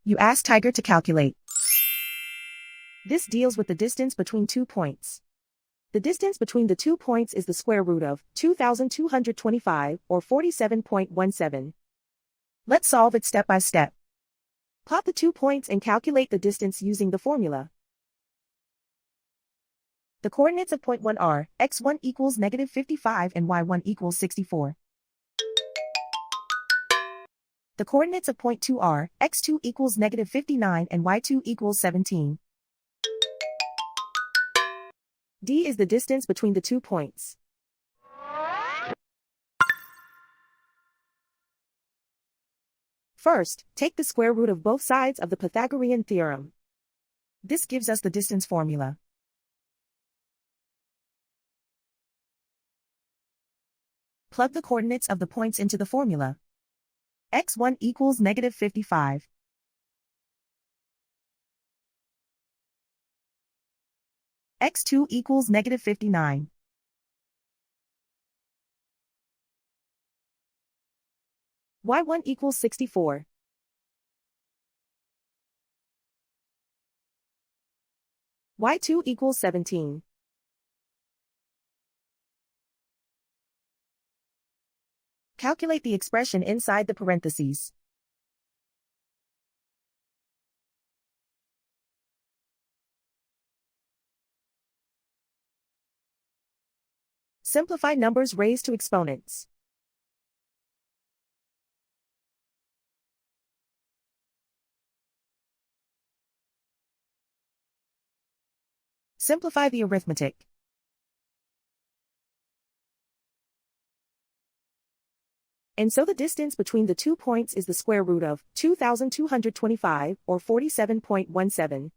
You ask Tiger to calculate. This deals with the distance between 2 points. The distance between the 2 points is the square root of 2,225, or 47.17. Let's solve it step by step. Plot the 2 points and calculate the distance using the formula. The coordinates of point 1 are x1 equals -55 and y1 equals 64. The coordinates of point 2 are x2 equals -59 and y2 equals 17. D is the distance between the 2 points. First, take the square root of both sides of the Pythagorean theorem. This gives us the distance formula. Plug the coordinates of the points into the formula. x1 equals -55. x2 equals -59. y1 equals 64. y2 equals 17. Calculate the expression inside the parentheses. Simplify numbers raised to exponents. Simplify the arithmetic. And so the distance between the 2 points is the square root of 2,225, or 47.17.